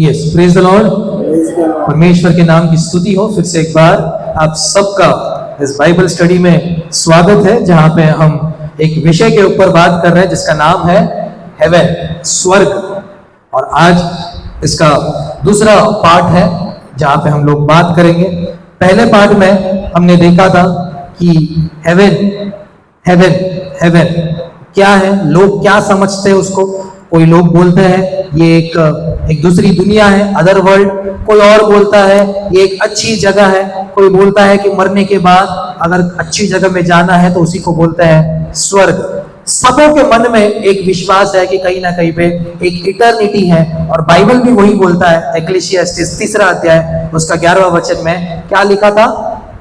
Yes, praise the Lord. परमेश्वर के नाम की स्तुति हो। फिर से एक बार आप सबका इस बाइबल स्टडी में स्वागत है, जहां पे हम एक विषय के ऊपर बात कर रहे हैं जिसका नाम है हेवन, स्वर्ग। और आज इसका दूसरा पार्ट है जहां पे हम लोग बात करेंगे। पहले पार्ट में हमने देखा था कि हेवन हेवन हेवन क्या है, लोग क्या समझते हैं उसको। कोई लोग बोलते हैं ये एक दूसरी दुनिया है, अदर वर्ल्ड। कोई और बोलता है ये एक अच्छी जगह है। कोई बोलता है कि मरने के बाद अगर अच्छी जगह में जाना है तो उसी को बोलते हैं स्वर्ग। सबों के मन में एक विश्वास है कि कहीं ना कहीं पे एक इटर्निटी है, और बाइबल भी वही बोलता है। एक्लेसियास्टिस 3 अध्याय उसका 11वां वचन में क्या लिखा था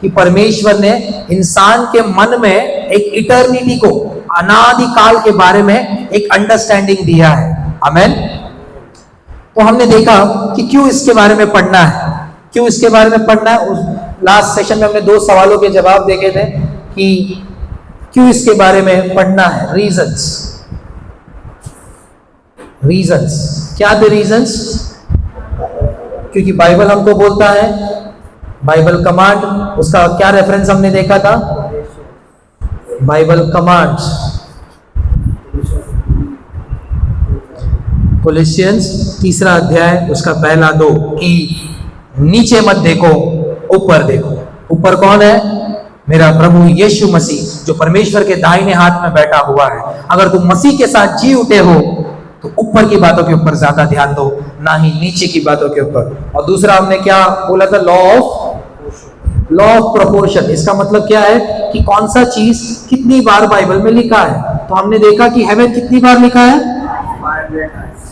कि परमेश्वर ने इंसान के मन में एक इटर्निटी को, अनादि काल के बारे में एक अंडरस्टैंडिंग दिया है। आमेन। तो हमने देखा कि क्यों इसके बारे में पढ़ना है, क्यों इसके बारे में पढ़ना है। उस लास्ट सेशन में हमने 2 सवालों के जवाब देखे थे कि क्यों इसके बारे में पढ़ना है। रीजंस क्या थे रीजंस? क्योंकि बाइबल हमको बोलता है, बाइबल कमांड, उसका क्या रेफरेंस हमने देखा था? बाइबल कमांड्स, कोलोसियंस 3 अध्याय उसका पहला 2 कि नीचे मत देखो, ऊपर देखो। ऊपर कौन है? मेरा प्रभु यीशु मसीह, जो परमेश्वर के दाहिने हाथ में बैठा हुआ है। अगर तुम मसीह के साथ जी उठे हो तो ऊपर की बातों के ऊपर ज्यादा ध्यान दो, ना ही नीचे की बातों के ऊपर। और दूसरा हमने क्या बोला था? Law of proportion. इसका मतलब क्या है कि कौन सा चीज कितनी बार बाइबल में लिखा है। तो हमने देखा कि हेवन कितनी बार लिखा है?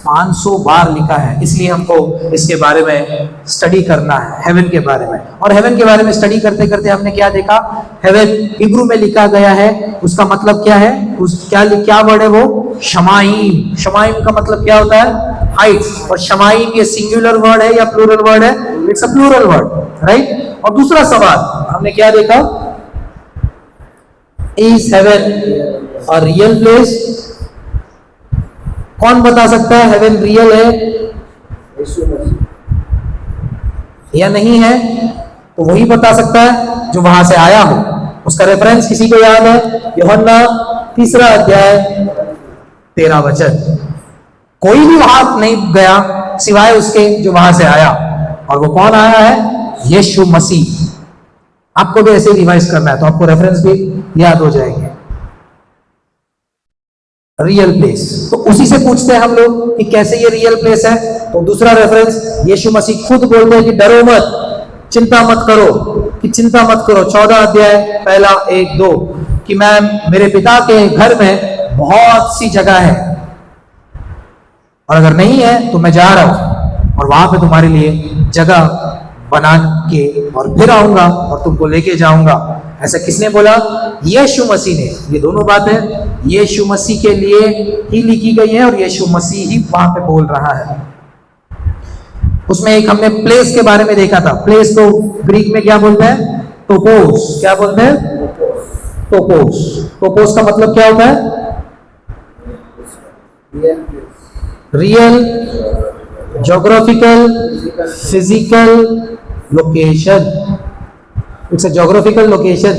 500 बार लिखा है। इसलिए हमको इसके बारे में स्टडी करना है, हेवन के बारे में। और हेवन के बारे में स्टडी करते करते हमने क्या देखा? हेवन हिब्रू में लिखा गया है, उसका मतलब क्या है? क्या वर्ड है वो? शमाइम। शमाइम का मतलब क्या होता है? हाइट्स। और शमाइम ये सिंगुलर वर्ड है या प्लूरल वर्ड है? It's a plural word, right. और दूसरा सवाल हमने क्या देखा? Is heaven a real place? कौन बता सकता है हेवन रियल है या नहीं है? तो वही बता सकता है जो वहां से आया हो। उसका रेफरेंस किसी को याद है? यूहन्ना 3 अध्याय 13 वचन। कोई भी वहां नहीं गया सिवाय उसके जो वहां से आया, और वो कौन आया है? यीशु मसीह। आपको भी ऐसे रिवाइज करना है तो आपको रेफरेंस भी याद हो जाएंगे। रियल प्लेस, तो उसी से पूछते हैं हम लोग कि कैसे ये रियल प्लेस है। तो दूसरा रेफरेंस यीशु मसीह खुद बोलते हैं कि डरो मत, चिंता मत करो, कि चिंता मत करो। 14 अध्याय पहला 1-2 कि मैं, मेरे पिता के घर में बहुत सी जगह है, और अगर नहीं है तो मैं जा रहा हूं और वहां पे तुम्हारे लिए जगह बना के और फिर आऊंगा और तुमको लेके जाऊंगा। ऐसा किसने बोला? यीशु मसीह ने। ये दोनों बातें यीशु मसीह के लिए ही लिखी गई है, और यीशु मसीह ही वहां पे बोल रहा है। उसमें एक हमने प्लेस के बारे में देखा था। प्लेस को ग्रीक में क्या बोलते हैं? टोपोस। क्या बोलते हैं? टोपोस। टोपोस का मतलब क्या होता है? Real, geographical, physical location. It's a geographical location.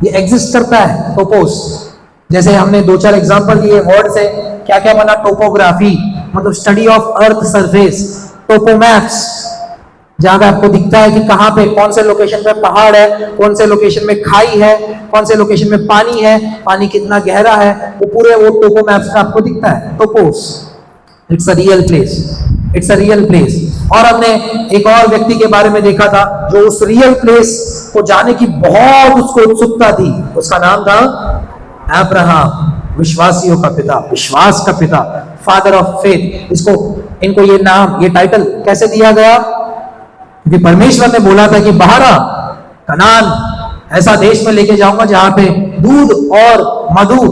ये एग्जिस्ट करता है टोपोस। जैसे हमने 2-4 एग्जांपल दिए वर्ड से, क्या क्या बना? टोपोग्राफी मतलब स्टडी ऑफ अर्थ सरफेस। टोपोमैप्स, जहां पे आपको दिखता है कि कहां पे, कौन से लोकेशन पे पहाड़ है, कौन से लोकेशन में खाई है, कौन से लोकेशन में पानी है, पानी कितना गहरा है, वो पूरे वो टोपोमैप्स में आपको दिखता है। टोपोस। It's a real place, it's a real place. और हमने एक और व्यक्ति के बारे में देखा था जो उस रियल प्लेस को जाने की बहुत उसको उत्सुकता थी। उसका नाम था अब्राहम, विश्वासियों का पिता, विश्वास का पिता, फादर ऑफ फेथ। इनको ये नाम, ये टाइटल कैसे दिया गया? क्योंकि परमेश्वर ने बोला था कि बाहर कनान, ऐसा देश में लेके जाऊंगा जहां पे दूध और मधु,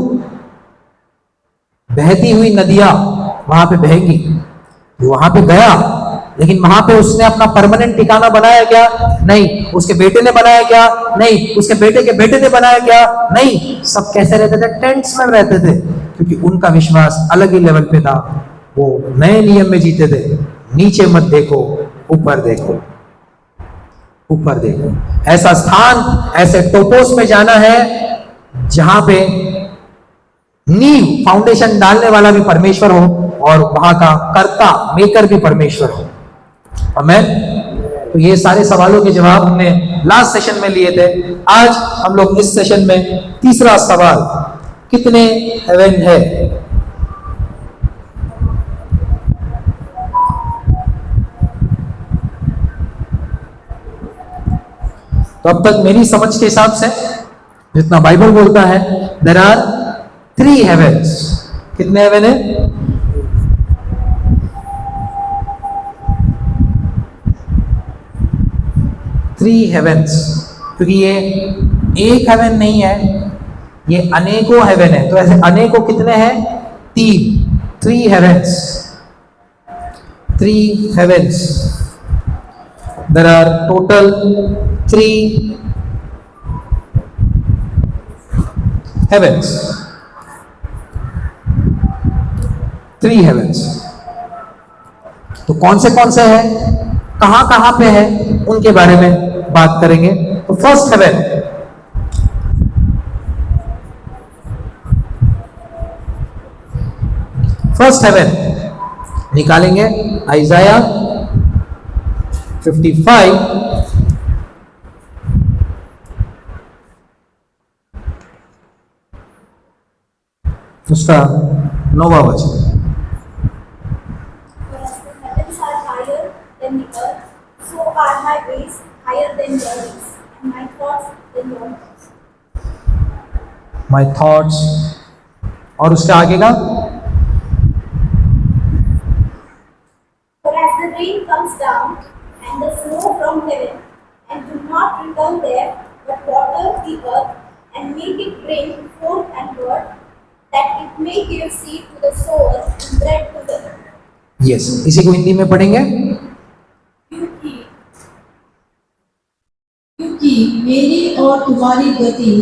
बहती हुई नदियां वहां पे बहेंगी। वहां पे गया लेकिन वहां पे उसने अपना परमानेंट ठिकाना बनाया क्या? नहीं। उसके बेटे ने बनाया क्या? नहीं। उसके बेटे के बेटे ने बनाया क्या? नहीं। सब कैसे रहते थे? टेंट्स में रहते थे, क्योंकि उनका विश्वास अलग ही लेवल पे था। वो नए नियम में जीते थे। नीचे मत देखो, ऊपर देखो, ऊपर देखो। ऐसा स्थान, ऐसे टोपोस में जाना है जहां पे नींव, फाउंडेशन डालने वाला भी परमेश्वर हो और वहां का कर्ता, मेकर भी परमेश्वर हो। आमीन। तो ये सारे सवालों के जवाब हमने लास्ट सेशन में लिए थे। आज हम लोग इस सेशन में तीसरा सवाल, कितने हेवन है? तो अब तक मेरी समझ के हिसाब से, जितना बाइबल बोलता है, देयर आर 3 हेवन्स। कितने हेवन है? 3 हेवन्स। क्योंकि ये एक हेवन नहीं है, ये अनेकों हेवन है। तो ऐसे अनेकों कितने हैं? 3 heavens. 3 heavens. There are total 3 heavens. 3 heavens. तो कौन से हैं, कहां पे है, उनके बारे में बात करेंगे। तो फर्स्ट हेवन, निकालेंगे आइजाया 55 उसका 9वां वचन। My thoughts, और उसके आगे का, For as the rain comes down and the snow from heaven, and do not return there, but water the earth and make it bring forth and word, that it may give seed to the sower and bread to the earth. Yes, इसी को हिंदी में पढ़ेंगे। क्योंकि मेरी और तुम्हारी गति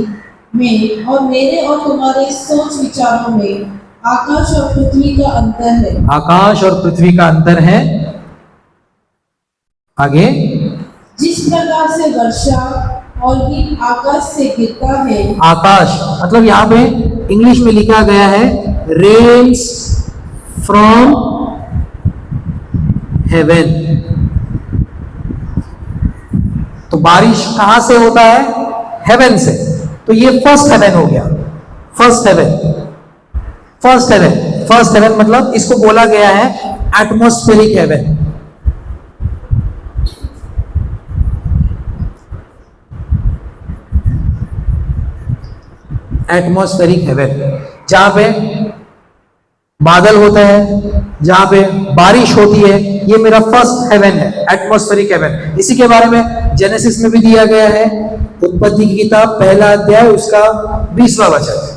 में और मेरे और तुम्हारे सोच विचारों में आकाश और पृथ्वी का अंतर है। आकाश और पृथ्वी का अंतर है। आगे, जिस प्रकार से वर्षा और हिम आकाश से गिरता है। आकाश मतलब यहाँ पे इंग्लिश में लिखा गया है रेन्स फ्रॉम हेवन। तो बारिश कहां से होता है? हेवन से। तो ये फर्स्ट हेवन हो गया। फर्स्ट हेवन मतलब इसको बोला गया है एटमॉस्फेरिक हेवन। एटमॉस्फेरिक हेवन, जहां पे बादल होते हैं, जहां पे बारिश होती है, ये मेरा फर्स्ट हेवन है, एटमॉस्फेरिक हेवन। इसी के बारे में जेनेसिस में भी दिया गया है, उत्पत्ति की किताब पहला अध्याय उसका 20वां वचन।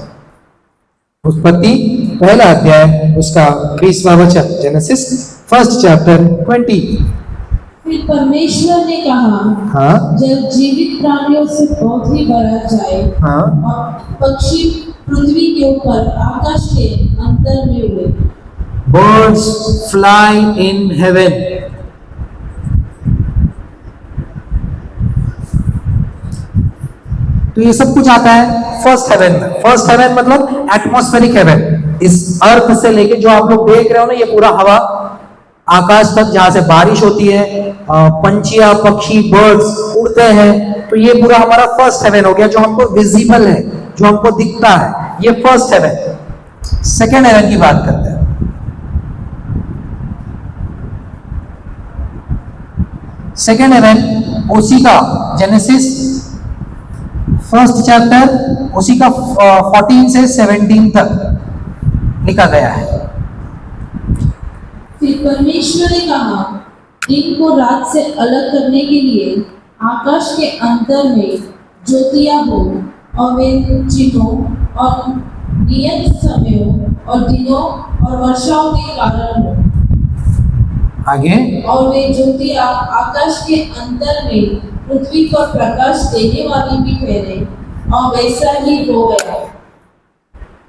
उत्पत्ति पहला अध्याय उसका 20वां वचन, जेनेसिस फर्स्ट चैप्टर 20। फिर परमेश्वर ने कहा, हाँ, जल जीवित प्राणियों से बहुत ही बढ़ा जाए, हाँ, और पक्षी पृथ्वी के ऊपर आकाश के अंतर में उड़े। birds fly in heaven। तो ये सब कुछ आता है फर्स्ट हेवन में। फर्स्ट हेवन मतलब एटमॉस्फेरिक हेवन। इस अर्थ से लेके जो आप लोग देख रहे हो ना, ये पूरा हवा आकाश तक, जहां से बारिश होती है, पंछियां, पक्षी, बर्ड्स उड़ते हैं, तो ये पूरा हमारा फर्स्ट हेवन हो गया, जो हमको विजिबल है, जो हमको दिखता है, ये फर्स्ट हेवन। सेकेंड हेवन की बात करते हैं। सेकेंड हेवन उसी का जेनेसिस फर्स्ट चैप्टर उसी का 14 से 17 तक लिखा गया है। फिर परमेश्वर ने कहा, दिन को रात से अलग करने के लिए आकाश के अंतर में ज्योतियां हो, और वे चिन्हों और नियत समयों और दिनों और वर्षाओं के कारण हो। आगे, और वे ज्योतियां आकाश के अंतर में पृथ्वी पर प्रकाश देने वाली भी ठहरे, और वैसा ही हो गया।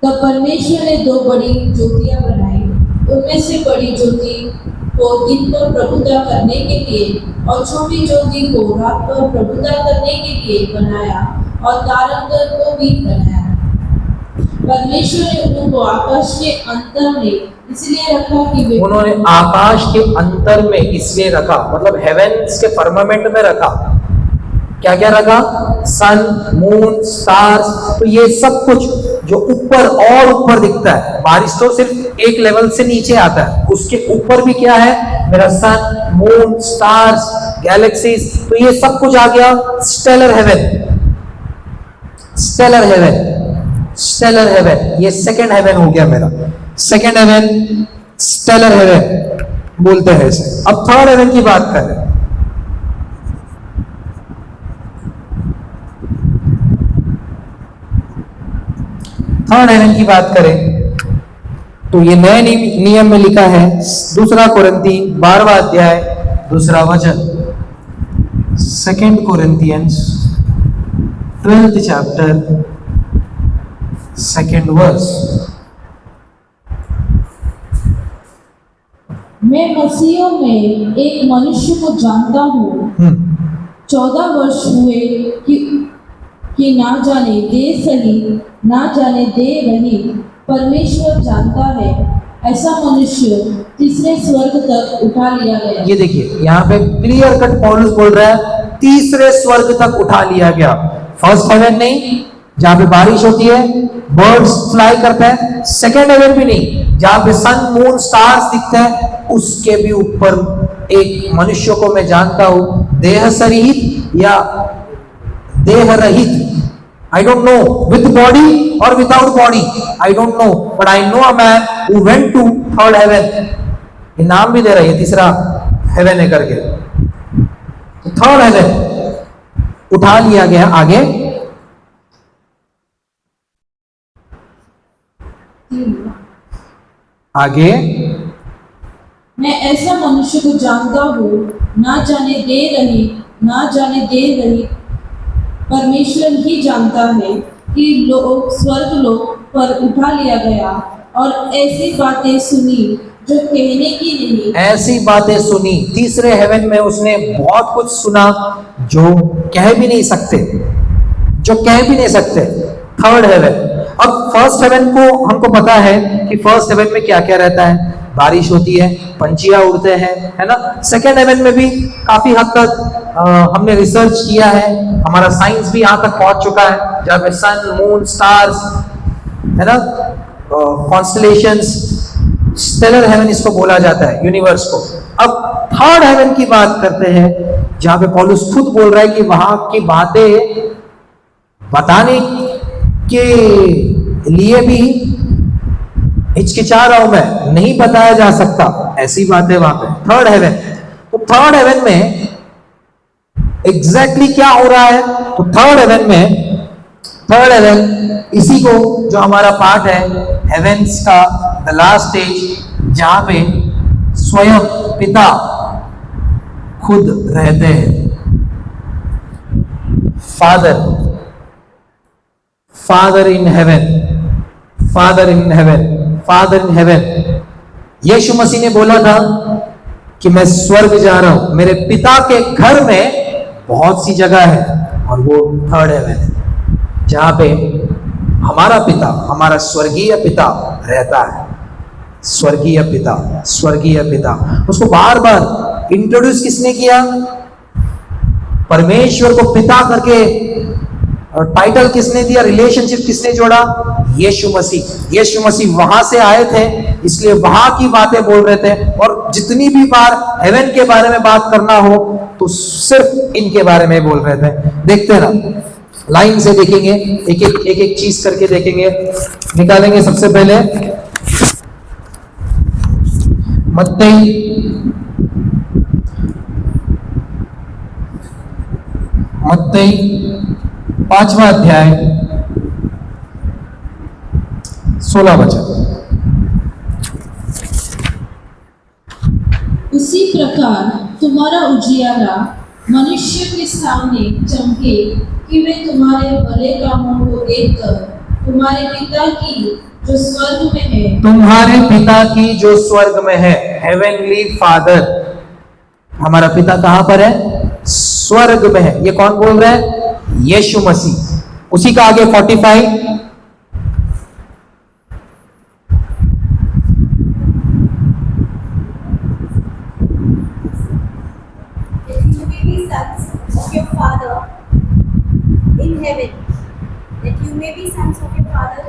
तब परमेश्वर ने 2 बड़ी ज्योतियां बनाई। उनमें से बड़ी ज्योति को दिन पर प्रभुता करने के लिए और छोटी ज्योति को रात पर प्रभुता करने के लिए बनाया, और तारंगण को भी बनाया। परमेश्वर ने उनको आकाश के अंतर में इसलिए रखा कि वे उन्होंने आकाश के अंतर में इसलिए रखा, मतलब हेवेंस के फर्मामेंट में रखा। क्या क्या रखा? सन, मून, स्टार्स। तो ये सब कुछ जो ऊपर और ऊपर दिखता है, बारिश तो सिर्फ एक लेवल से नीचे आता है, उसके ऊपर भी क्या है? मेरा सन, मून, स्टार्स, गैलेक्सीज। तो ये सब कुछ आ गया stellar heaven. Stellar heaven, stellar heaven, ये सेकंड हेवन हो गया मेरा। सेकंड हेवन स्टेलर हेवन बोलते हैं इसे। अब थर्ड हेवन की बात करें। थर्ड हेवन की बात करें तो ये नए नियम में लिखा है, 2 कोरिन्थी 12वां अध्याय 2 वचन, 2 कोरिन्थियंस 12th chapter 2nd verse। मैं मसीह में एक मनुष्य को जानता हूँ, 14 वर्ष हुए कि ना जाने देर सही ना जाने देर रही, परमेश्वर जानता है, ऐसा मनुष्य तीसरे स्वर्ग तक उठा लिया गया। ये देखिए यहाँ पे क्लियर कट पौलुस बोल रहा है, तीसरे स्वर्ग तक उठा लिया गया। फर्स्ट हेवन नहीं, जहां पे बारिश होती है, बर्ड्स फ्लाई करते हैं। सेकेंड हेवन भी नहीं, जहां पे सन, मून, स्टार्स दिखते हैं। उसके भी ऊपर एक मनुष्य को मैं जानता हूं, देह सहित या देह रहित, I don't know, with body or without body, I don't know, but I know a man who went to third heaven। ये नाम भी दे रहा है, तीसरा हेवन है करके। तो थर्ड हेवन उठा लिया गया। आगे, आगे, मैं ऐसा मनुष्य को जानता हूँ, ना जाने देर रही ना जाने देर रही, परमेश्वर ही जानता है कि लोग स्वर्ग लोक पर उठा लिया गया, और ऐसी बातें सुनी जो कहने की नहीं। ऐसी बातें सुनी, तीसरे हेवन में उसने बहुत कुछ सुना जो कह भी नहीं सकते, जो कह भी नहीं सकते। Third heaven. अब फर्स्ट हेवन को हमको पता है कि फर्स्ट हेवन में क्या क्या रहता है, बारिश होती है, पंछियां उड़ते हैं, है ना। सेकेंड हेवन में भी काफी हद तक हमने रिसर्च किया है, हमारा साइंस भी यहाँ तक पहुंच चुका है, जहाँ पे सन, मून, स्टार्स, है ना, कॉन्स्टलेशंस, स्टेलर हेवन इसको बोला जाता है, यूनिवर्स को। अब थर्ड हेवन की बात करते हैं, जहां पे पौलुस खुद बोल रहा है कि वहां की बातें बताने के लिए भी हिचकिचा रहा हूं मैं, नहीं बताया जा सकता, ऐसी बातें वहां पे थर्ड हेवन। तो थर्ड हेवन में एग्जैक्टली क्या हो रहा है? तो थर्ड हेवन इसी को जो हमारा पार्ट है हेवेंस का द लास्ट स्टेज, जहां पे स्वयं पिता खुद रहते हैं। Father in heaven, father in heaven, father in heaven. यीशु मसीह ने बोला था कि मैं स्वर्ग जा रहा हूं, मेरे पिता के घर में बहुत सी जगह है, और वो थर्ड हेवन है, जहां पे हमारा पिता, हमारा स्वर्गीय पिता रहता है। स्वर्गीय पिता, स्वर्गीय पिता। उसको बार बार इंट्रोड्यूस किसने किया? परमेश्वर को पिता करके टाइटल किसने दिया? रिलेशनशिप किसने जोड़ा? यीशु मसीह। यीशु मसीह वहां से आए थे, इसलिए वहां की बातें बोल रहे थे, और जितनी भी बार हेवन के बारे में बात करना हो तो सिर्फ इनके बारे में बोल रहे थे। देखते हैं ना, लाइन से देखेंगे, एक एक चीज करके देखेंगे, निकालेंगे। सबसे पहले मत्ती 5वां अध्याय 16 वचन। उसी प्रकार तुम्हारा उजियारा मनुष्य के सामने चमके कि वे तुम्हारे भले कामों को देखकर तुम्हारे पिता की जो स्वर्ग में है, तुम्हारे पिता की जो स्वर्ग में है, हेवनली फादर, हमारा पिता कहां पर है? स्वर्ग में है। ये कौन बोल रहा है? यीशु मसीह। उसी का आगे 45, that you may be sons of your Father in heaven. That you may be sons of your Father.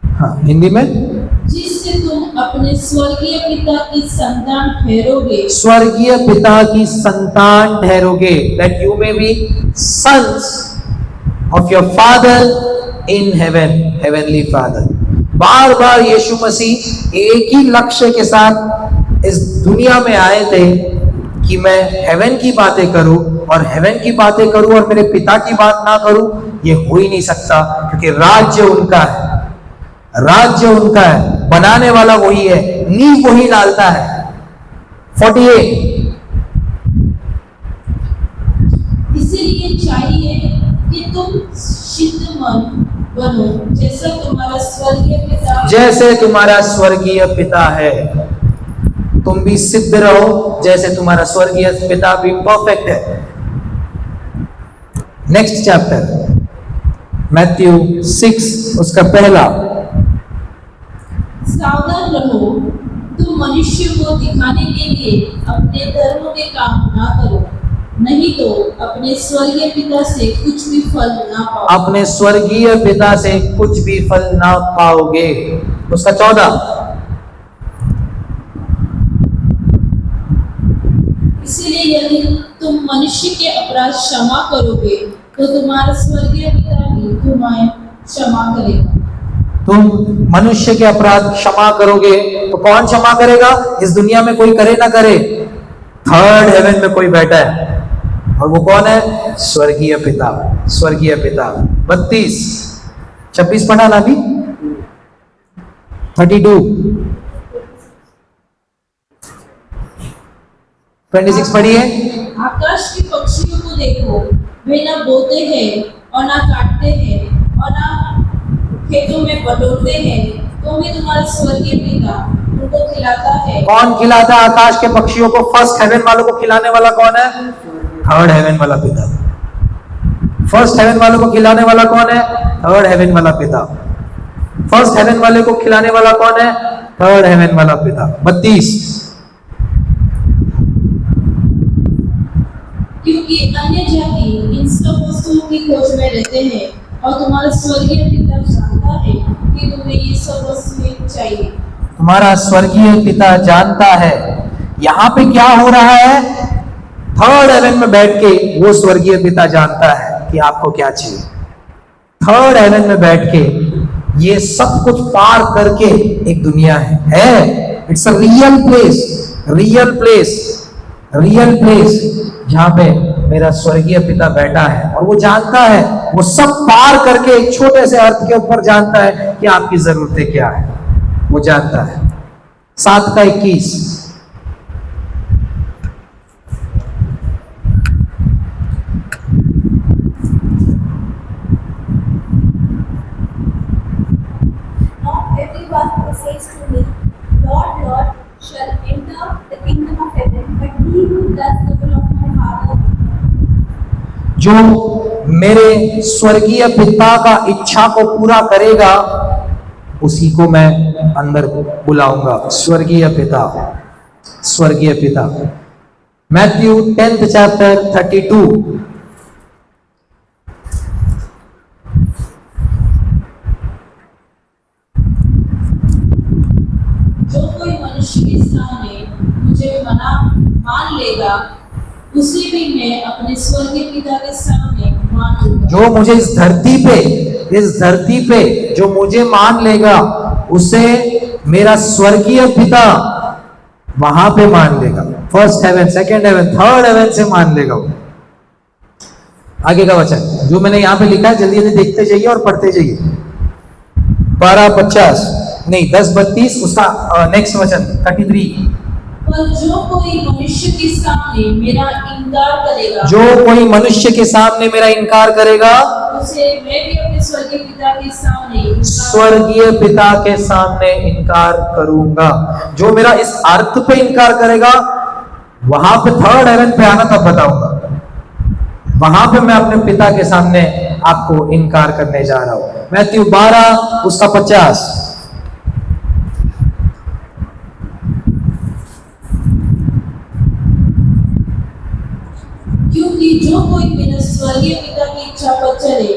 हाँ, हिंदी में, जिससे तुम अपने स्वर्गीय पिता की संतान ठहरोगे, स्वर्गीय पिता की संतान ठहरोगे। That you may be sons of your father in heaven, heavenly father. बार बार यीशु मसीह एक ही लक्ष्य के साथ इस दुनिया में आए थे कि मैं हेवन की बातें करूं, और हेवन की बातें करूं और मेरे पिता की बात ना करूं, ये हो ही नहीं सकता, क्योंकि राज्य उनका है, राज्य उनका है, बनाने वाला वही है, नींव वही डालता है। 48, इसीलिए चाहिए कि तुम सिद्ध मन बनो, जैसा तुम्हारा स्वर्गीय पिता, जैसे तुम्हारा स्वर्गीय पिता है, तुम भी सिद्ध रहो जैसे तुम्हारा स्वर्गीय पिता भी परफेक्ट है। नेक्स्ट चैप्टर, मैथ्यू 6, उसका पहला। सावधान रहो, तुम मनुष्य को दिखाने के लिए अपने धर्म के काम ना करो, नहीं तो अपने स्वर्गीय पिता से कुछ भी फल ना पाओ। अपने स्वर्गीय पिता से कुछ भी फल ना पाओगे। उसका 14, इसलिए यदि तुम मनुष्य के अपराध क्षमा करोगे तो तुम्हारा स्वर्गीय पिता भी तुम्हें क्षमा करेगा। तुम मनुष्य के अपराध क्षमा करोगे तो कौन क्षमा करेगा? इस दुनिया में कोई करे ना करे, थर्ड हेवन में कोई बैठा है, और वो कौन है? स्वर्गीय पिता, स्वर्गीय पिता। 32, 26 पढ़ा ना अभी? 32, 26 पढ़िए। आकाश के पक्षियों को देखो, वे न बोते हैं और न काटते हैं और न खेतों में बटोरते हैं, तो भी तुम्हारा स्वर्गीय पिता उनको खिलाता है। कौन खिलाता है आकाश के पक्षियों को? फर्स्ट हेवन वालों को खिलाने वाला कौन है? थर्ड हेवन वाला पिता। फर्स्ट हेवन वालों को खिलाने वाला कौन है? थर्ड हेवन वाला पिता। फर्स्ट हेवन वाले को खिलाने वाला कौन है? थर्ड हेवन वाला पिता। 32, क्योंकि अन्य जाति इन सब वस्तुओं की खोज में रहते हैं, और तुम्हारा स्वर्गीय पिता जानता है कि तुम्हें ये सब वस्तुएं चाहिए। तुम्हारा स्वर्गीय पिता जानता है। यहां पे क्या हो रहा है? थर्ड हेवन में बैठ के वो स्वर्गीय पिता जानता है कि आपको क्या चाहिए। थर्ड हेवन में बैठ के ये सब कुछ पार करके एक दुनिया है। It's a real place, real place, real place, जहां पे मेरा स्वर्गीय पिता बैठा है, और वो जानता है, वो सब पार करके एक छोटे से अर्थ के ऊपर जानता है कि आपकी जरूरतें क्या है, वो जानता है। 7 का 21, Not everyone who says to me, Lord, Lord, shall enter the kingdom of heaven, but he who does the will of my Father. जो मेरे स्वर्गीय पिता का इच्छा को पूरा करेगा उसी को मैं अंदर बुलाऊंगा। स्वर्गीय पिता, स्वर्गीय पिता। मैथ्यू 10th चैप्टर 32, जो कोई मनुष्य के सामने मुझे मान लेगा, उसे भी मैं अपने स्वर्गीय पिता के सामने मान लूंगा। जो मुझे इस धरती पे जो मुझे मान लेगा, उसे मेरा स्वर्गीय पिता वहां पे मान लेगा। First heaven, second heaven, third heaven से मान लेगा वो। आगे का वचन जो मैंने यहां पे लिखा है, जल्दी जल्दी देखते जाइए और पढ़ते जाइए। 12:50 नहीं 10:32, उसका नेक्स्ट वचन 33। पर जो कोई मनुष्य के सामने मेरा इनकार करेगा, जो कोई मनुष्य के सामने मेरा इनकार करेगा, उसे मैं भी अपने स्वर्गीय पिता के सामने स्वर्गीय पिता के सामने इनकार करूंगा। जो मेरा इस अर्थ पे इनकार करेगा, वहां पे थर्ड हेवन पे आना तब बताऊंगा। वहां पे मैं अपने पिता के सामने आपको इनकार करने जा रहा हूं। मैथ्यू 12 उसका 50। क्योंकि जो कोई मेरे स्वर्गीय पिता की इच्छा पर चले,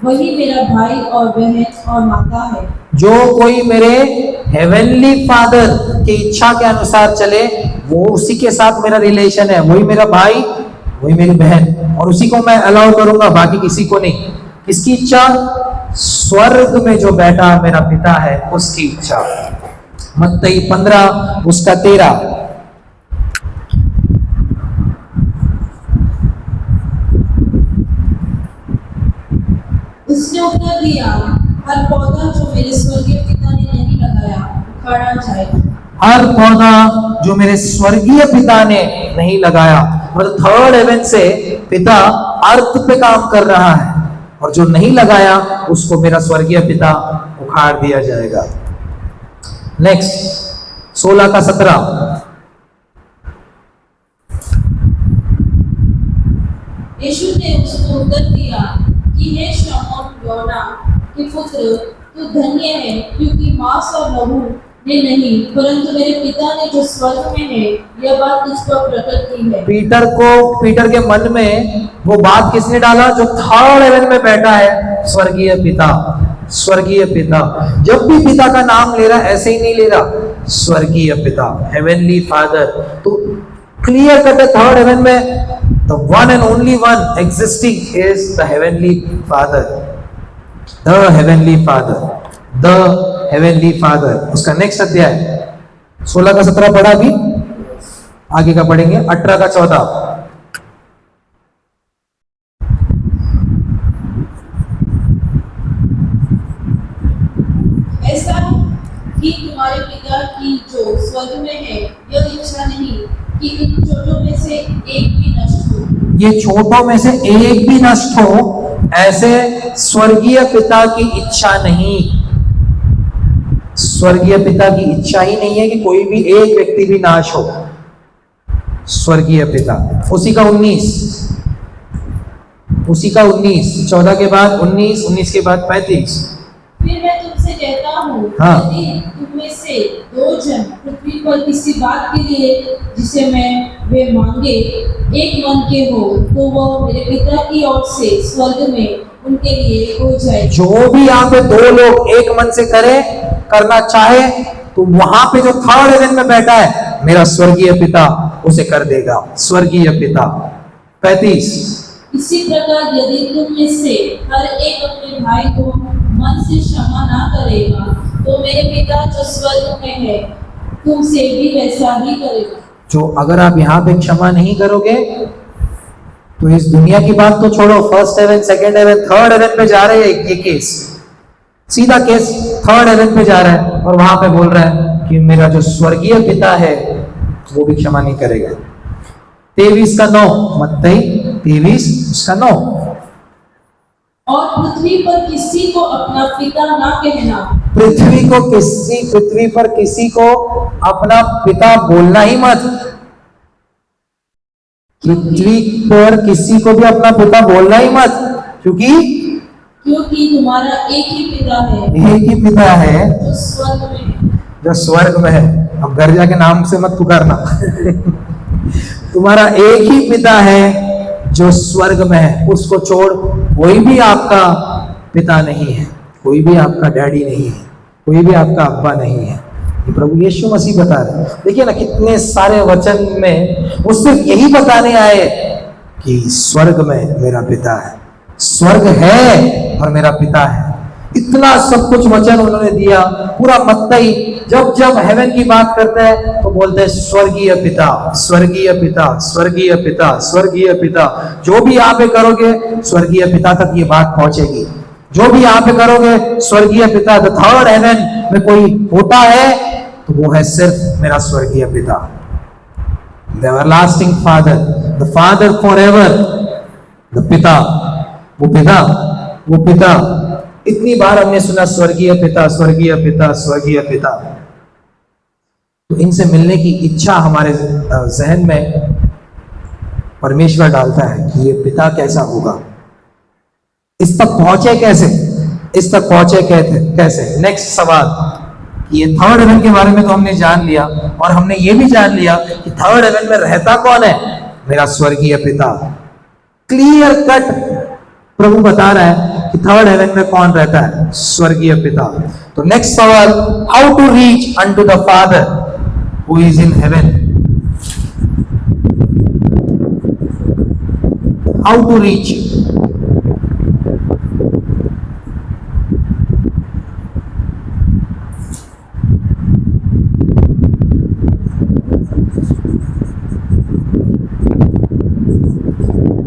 वही मेरा भाई और बहन और माता है। जो कोई मेरे हेवनली फादर की इच्छा के अनुसार चले, वो उसी के साथ मेरा रिलेशन है, वही मेरा भाई, वही मेरी बहन, और उसी को मैं अलाउ करूंगा, बाकी किसी को नहीं। किसकी इच्छा? स्वर्ग में जो बैठा मेरा पिता है उसकी इच्छा। मत्ती 15 उसका 13। उसने उत्तर दिया, हर पौधा जो मेरे स्वर्गीय पिता ने नहीं लगाया उखाड़ा जाएगा। हर पौधा जो मेरे स्वर्गीय पिता ने नहीं लगाया, मतलब थर्ड हेवन से पिता अर्थ पे काम कर रहा है, और जो नहीं लगाया उसको मेरा स्वर्गीय पिता उखाड़ दिया जाएगा। नेक्स्ट 16 का 17। यीशु ने उसको उत्तर दिया कि हे शमौन योना के पुत्र, तू धन्य है, क्योंकि मांस और लहू ने नहीं, परंतु मेरे पिता ने जो स्वर्ग में है यह बात तुझ पर प्रकट की है। पीटर के मन में वो बात किसने डाला? जो थर्ड हेवन में बैठा है, स्वर्गीय पिता। स्वर्गीय पिता जब भी पिता का नाम ले रहा है, ऐसे ही नहीं ले रहा, स्वर्गीय पिता, हेवनली फादर। तो क्लियर कट है, थर्ड हेवन में the one and only one existing is the heavenly father, the heavenly father, the heavenly father। उसका नेक्स्ट अध्याय 16 का 17 पढ़ा, भी आगे का पढ़ेंगे 18 का 14। ऐसा कि तुम्हारे पिता की जो स्वर्ग में है यह इच्छा नहीं कि इन छोटों में से एक भी नष्ट हो। ये छोटों में से एक भी नष्ट हो, ऐसे स्वर्गीय पिता की इच्छा नहीं। स्वर्गीय पिता की इच्छा ही नहीं है कि कोई भी एक व्यक्ति भी नाश हो। स्वर्गीय पिता। उसी का 19, 14 के बाद 19, 19 के बाद 35। फिर मैं तुमसे कहता हूँ, हाँ। यदि तुम में से 2 जन पृथ्वी पर किसी बात के लिए जिसे वे मांगे एक मन के हो, तो वह मेरे पिता की ओर से स्वर्ग में उनके लिए हो जाए। जो भी यहाँ पे 2 लोग एक मन से करना चाहे, तो वहां पे जो थर्ड हेवन में बैठा है मेरा स्वर्गीय पिता उसे कर देगा। स्वर्गीय पिता। 35। इसी प्रकार यदि तुम में से हर एक अपने भाई को मन से क्षमा ना करेगा, तो मेरे पिता जो स्वर्ग में है तुमसे भी वैसा ही करेगा। जो अगर आप यहाँ पे क्षमा नहीं करोगे, तो इस दुनिया की बात तो छोड़ो, first heaven, second heaven, third heaven पे जा रहे हैं। ये केस सीधा केस थर्ड हेवन पे जा रहा है, और वहां पे बोल रहा है कि मेरा जो स्वर्गीय पिता है वो भी क्षमा नहीं करेगा। 23 का 9, मत्ती 23 उसका 9। और पृथ्वी पर किसी को अपना पिता ना कहना। पृथ्वी पर किसी को अपना पिता बोलना ही मत। पृथ्वी पर किसी को भी अपना पिता बोलना ही मत, क्योंकि तुम्हारा एक ही पिता है, एक ही पिता है जो स्वर्ग में है। जो स्वर्ग में है। अब घर जाके नाम से मत पुकारना। तुम्हारा एक ही पिता है जो स्वर्ग में है, उसको छोड़ कोई भी आपका पिता नहीं है, कोई भी आपका डैडी नहीं है, कोई भी आपका अब्बा नहीं है। ये प्रभु यीशु मसीह बता रहे हैं। देखिए ना, कितने सारे वचन में वो सिर्फ यही बताने आए कि स्वर्ग में मेरा पिता है, स्वर्ग है और मेरा पिता है। इतना सब कुछ वचन उन्होंने दिया। पूरा मत्ती जब जब हेवन की बात करते हैं तो बोलते हैं स्वर्गीय पिता, स्वर्गीय पिता, स्वर्गीय पिता, स्वर्गीय पिता। जो भी यहाँ पे करोगे स्वर्गीय पिता तक ये बात पहुंचेगी। जो भी यहाँ पे करोगे स्वर्गीय पिता, द थर्ड हेवन में कोई होता है तो वो है सिर्फ मेरा स्वर्गीय पिता। The everlasting father, the father forever, the पिता, वो पिता। इतनी बार हमने सुना स्वर्गीय पिता, स्वर्गीय पिता, स्वर्गीय पिता। तो इनसे मिलने की इच्छा हमारे जहन में परमेश्वर डालता है कि ये पिता कैसा होगा, इस तक पहुंचे कैसे, इस तक पहुंचे कैसे। नेक्स्ट सवाल, ये थर्ड हेवन के बारे में तो हमने जान लिया, और हमने ये भी जान लिया कि थर्ड हेवन में रहता कौन है, मेरा स्वर्गीय पिता। क्लियर कट प्रभु बता रहा है कि थर्ड हेवन में कौन रहता है, स्वर्गीय पिता। तो नेक्स्ट सवाल, how to reach unto the father who is in heaven. How to reach,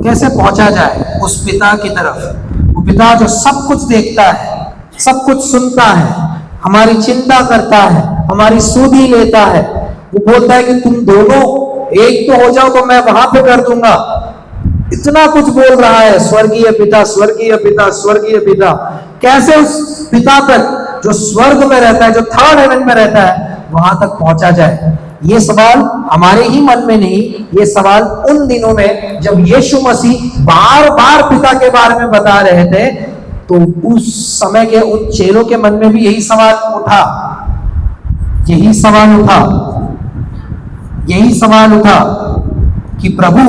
कैसे पहुंचा जाए उस पिता की तरफ। वो पिता जो सब कुछ देखता है, सब कुछ सुनता है, हमारी चिंता करता है, हमारी सुधि लेता है। वो बोलता है कि तुम दोनों एक तो हो जाओ तो मैं वहां पे कर दूंगा। इतना कुछ बोल रहा है, स्वर्गीय पिता, स्वर्गीय पिता, स्वर्गीय पिता। कैसे उस पिता तक जो स्वर्ग में रहता है, जो थर्ड हेवन में रहता है, वहां तक पहुंचा जाए। ये सवाल हमारे ही मन में नहीं, ये सवाल उन दिनों में जब यीशु मसीह बार बार पिता के बारे में बता रहे थे, तो उस समय के उन चेलों के मन में भी यही सवाल उठा, यही सवाल उठा, यही सवाल उठा कि प्रभु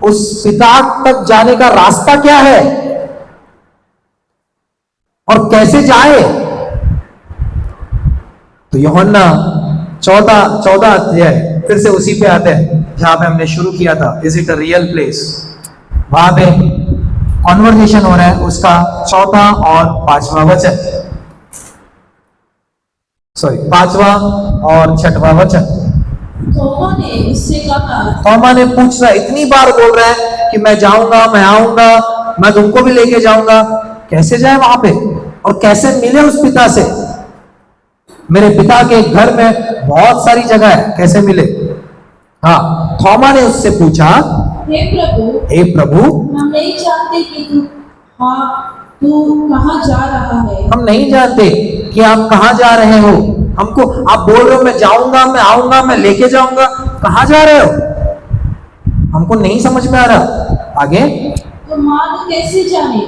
उस पिता तक जाने का रास्ता क्या है और कैसे जाए। तो यूहन्ना 14 अध्याय, फिर से उसी पे आते हैं जहां पे हमने शुरू किया था, is it a real place. वहां पे कॉन्वर्सेशन हो रहा है, उसका 4 और 5वां वचन, सॉरी 5वां और 6वां वचन। थोमा ने उससे कहा, थोमा ने पूछ रहा है, इतनी बार बोल रहा है कि मैं जाऊंगा, मैं आऊंगा, मैं तुमको भी लेके जाऊंगा। कैसे जाए वहां पे और कैसे मिले उस पिता से। मेरे पिता के घर में बहुत सारी जगह है, कैसे मिले। हाँ, थोमा ने उससे पूछा, हे प्रभु, हम नहीं जानते कि तू कहाँ जा रहा है। हम नहीं जानते कि आप कहाँ जा रहे हो। हमको आप बोल रहे हो मैं जाऊंगा, मैं आऊंगा, मैं लेके जाऊंगा, कहाँ जा रहे हो, हमको नहीं समझ में आ रहा। आगे, तो मार्ग कैसे जाने,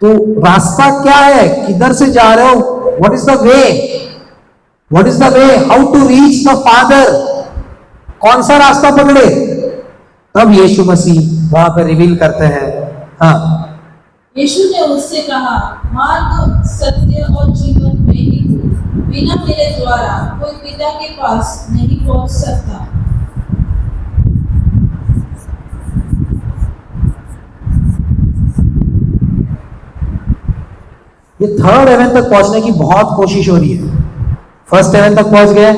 तो रास्ता क्या है, किधर से जा रहे हो, what is the way, what is the way, how to reach the father, कौन सा रास्ता पकड़े। तब यीशु मसीह वहां पर रिवील करते हैं। हाँ, यीशु ने उससे कहा, मार्ग, सत्य और जीवन में ही हूँ, बिना मेरे द्वारा कोई पिता के पास नहीं पहुंच सकता। ये थर्ड हेवन तक पहुंचने की बहुत कोशिश हो रही है। फर्स्ट हेवन तक पहुंच गए,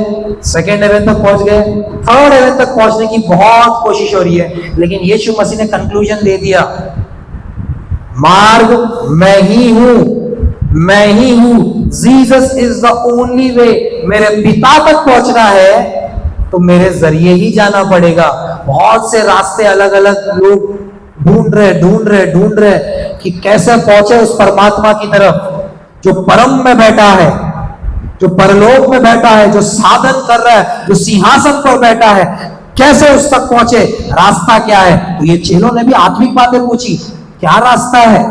सेकेंड हेवन तक पहुंच गए, थर्ड हेवन तक पहुंचने की बहुत कोशिश हो रही है, लेकिन यीशु मसीह ने कंक्लूजन दे दिया, मार्ग मैं ही हूं, मैं ही हूं, जीसस इज द ओनली वे। मेरे पिता तक पहुंचना है तो मेरे जरिए ही जाना पड़ेगा। बहुत से रास्ते अलग अलग लोग ढूंढ रहे कि कैसे पहुंचे उस परमात्मा की तरफ जो परम में बैठा है, जो परलोक में बैठा है, जो साधन कर रहा है, जो सिंहासन पर बैठा है, कैसे उस तक पहुंचे, रास्ता क्या है। तो ये चेलों ने भी आत्मिक बातें पूछी, क्या रास्ता है।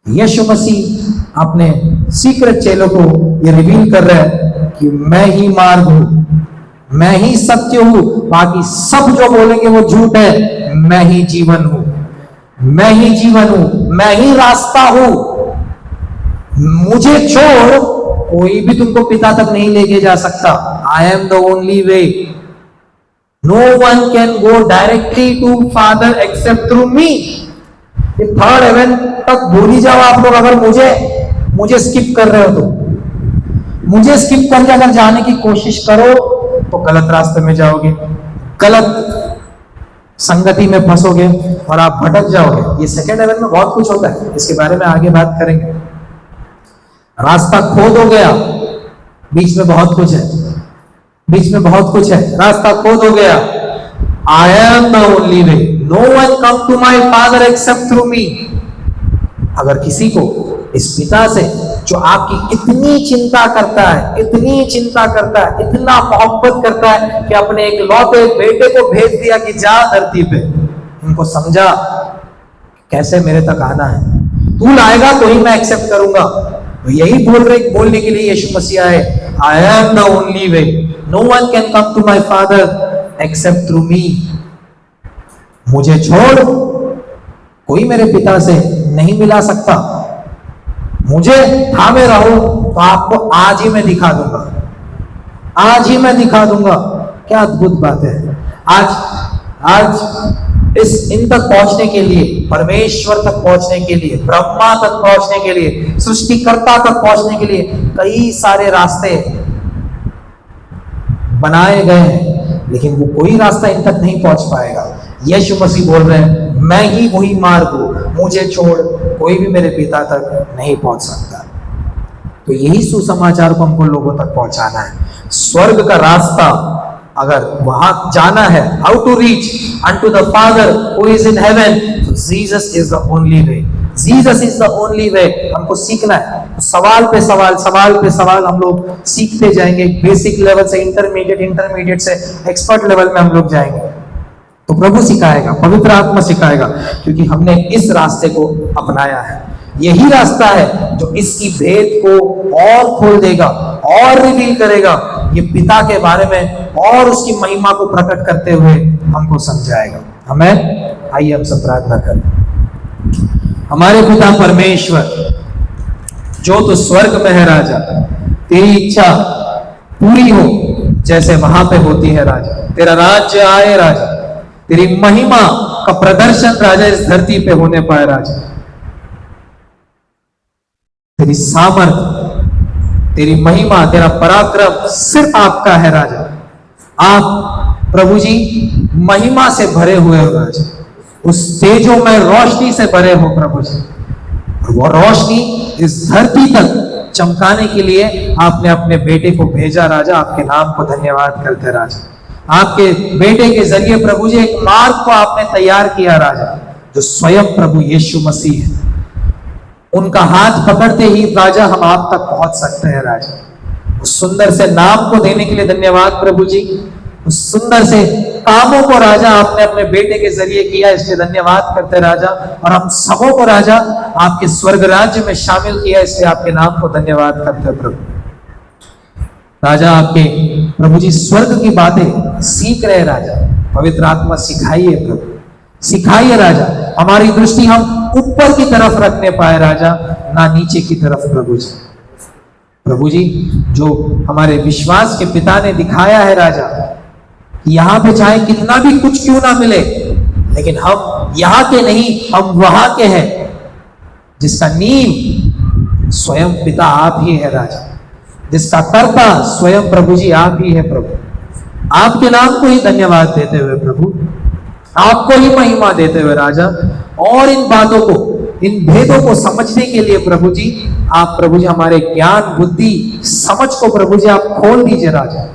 यीशु मसीह अपने सीक्रेट चेलों को ये रिवील कर रहा है कि मैं ही मार्ग हूं, मैं ही सत्य हूं, बाकी सब जो बोलेंगे वो झूठ है। मैं ही जीवन हूं, मैं ही जीवन हूं, मैं ही रास्ता हूं। मुझे छोड़ कोई भी तुमको पिता तक नहीं लेके जा सकता। I am the only way, no one can go directly to father except through me. Third heaven तक भूल ही जाओ आप लोग, अगर मुझे स्किप कर रहे हो तो। मुझे स्किप करके अगर जाने की कोशिश करो तो गलत रास्ते में जाओगे, गलत संगति में फंसोगे और आप भटक जाओगे। ये सेकेंड हेवन में बहुत कुछ होता है, इसके बारे में आगे बात करेंगे। रास्ता खोद हो गया, बीच में बहुत कुछ है, बीच में बहुत कुछ है, रास्ता खोद हो गया। I am the only way, no one come to my father except through me. अगर किसी को इस पिता से जो आपकी इतनी चिंता करता है, इतनी चिंता करता है, इतना मोहब्बत करता है कि अपने एक लौते बेटे को भेज दिया कि जा धरती पे, इनको समझा कैसे मेरे तक आना है, तू लाएगा तो ही मैं एक्सेप्ट करूंगा। तो यही बोलने के लिए यीशु मसीह आए, I am the only way, no one can come to my father except through me. मुझे छोड़ कोई मेरे पिता से नहीं मिला सकता। मुझे थामे रहो तो आपको आज ही मैं दिखा दूंगा, आज ही मैं दिखा दूंगा। क्या अद्भुत बात है। आज इन तक पहुंचने के लिए, परमेश्वर तक पहुंचने के लिए, ब्रह्मा तक पहुंचने के लिए, सृष्टिकर्ता तक पहुंचने के लिए कई सारे रास्ते बनाए गए हैं, लेकिन वो कोई रास्ता इन तक नहीं पहुंच पाएगा। यीशु मसीह बोल रहे हैं, मैं ही वही मार्ग हूं, मुझे छोड़ कोई भी मेरे पिता तक नहीं पहुंच सकता। तो यही सुसमाचार को हमको लोगों तक पहुंचाना है। स्वर्ग का रास्ता अगर वहां जाना है, how to reach unto the Father who is in heaven, so Jesus is the only way, Jesus is the only way। हमको सीखना है, तो सवाल पे सवाल हम लोग सीखते जाएंगे। बेसिक लेवल से इंटरमीडिएट से एक्सपर्ट लेवल में हम लोग जाएंगे। तो प्रभु सिखाएगा, पवित्र आत्मा सिखाएगा, क्योंकि हमने इस रास्ते को अपनाया है। यही रास्ता है जो इसकी भेद को और खोल देगा और रिवील करेगा, ये पिता के बारे में और उसकी महिमा को प्रकट करते हुए हमको समझाएगा। हमें आइए हम सब प्रार्थना करें। हमारे पिता परमेश्वर, जो तो स्वर्ग में है राजा, तेरी इच्छा पूरी हो जैसे वहां पे होती है राजा। तेरा राज्य आए राजा, तेरी महिमा का प्रदर्शन राजा इस धरती पे होने पाए राजा। तेरी सामर्थ, तेरी महिमा, तेरा पराक्रम सिर्फ आपका है राजा। आप प्रभु जी महिमा से भरे हुए हो राजा, उस तेजो में रोशनी से भरे हो प्रभु जी। वो रोशनी इस धरती तक चमकाने के लिए आपने अपने बेटे को भेजा राजा। आपके नाम को धन्यवाद करते राजा। आपके बेटे के जरिए प्रभु जी एक मार्ग को आपने तैयार किया राजा, जो स्वयं प्रभु यीशु मसीह है। उनका हाथ पकड़ते ही राजा हम आप तक पहुंच सकते हैं राजा। उस सुंदर से नाम को देने के लिए धन्यवाद प्रभु जी। उस सुंदर से कामों को राजा आपने अपने बेटे के जरिए किया, इसलिए धन्यवाद करते राजा। और हम सबों को राजा आपके स्वर्ग राज्य में शामिल किया, इसलिए आपके नाम को धन्यवाद करते प्रभु। राजा आपके प्रभु जी स्वर्ग की बातें सीख रहे राजा, पवित्र आत्मा सिखाइए प्रभु, सिखाइए राजा। हमारी दृष्टि हम ऊपर की तरफ रखने पाए राजा, ना नीचे की तरफ प्रभु जी। प्रभु जी जो हमारे विश्वास के पिता ने दिखाया है राजा, यहाँ पे चाहे कितना भी कुछ क्यों ना मिले, लेकिन हम यहाँ के नहीं, हम वहां के हैं, जिसका नींव स्वयं पिता आप ही है राजा, जिसका कर्ता स्वयं प्रभु जी आप ही है प्रभु। आपके नाम को ही धन्यवाद देते हुए प्रभु, आपको ही महिमा देते हुए राजा, और इन बातों को, इन भेदों को समझने के लिए प्रभु जी आप प्रभु जी हमारे ज्ञान बुद्धि समझ को प्रभु जी आप खोल दीजिए राजा।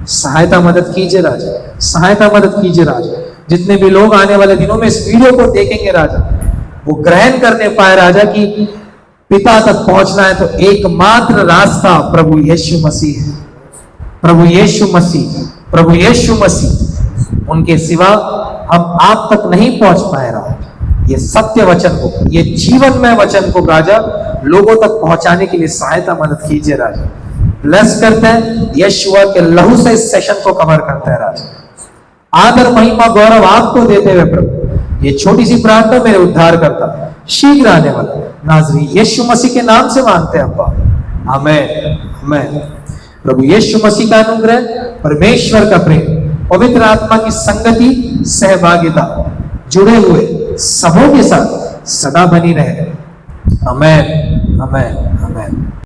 सहायता मदद कीजिए राजा, सहायता मदद कीजिए राजा। जितने भी लोग आने वाले दिनों में इस वीडियो को देखेंगे राजा, वो ग्रहण करने पाए राजा कि पिता तक पहुंचना है तो एकमात्र रास्ता प्रभु यीशु मसीह है। प्रभु यीशु मसीह, प्रभु यीशु मसीह, उनके सिवा हम आप तक नहीं पहुंच पाए राजा। ये सत्य वचन को, ये जीवन में वचन को राजा लोगों तक पहुंचाने के लिए सहायता मदद कीजिए राजा। ब्लेस करते हैं, यीशुआ के लहू से इस सेशन को कवर करते हैं राजा। आदर महिमा गौरव आपको देते हुए प्रभु ये छोटी सी प्रार्थना मेरे उद्धार करता शीघ्र आने वाला नाज़री यीशु मसीह के नाम से मांगते हैं अब्बा, आमीन आमीन। प्रभु यीशु मसीह का अनुग्रह, परमेश्वर का प्रेम, पवित्र आत्मा की संगति, सहभागिता जुड़े हुए सबों के साथ सदा बनी रहे। आमीन आमीन आमीन।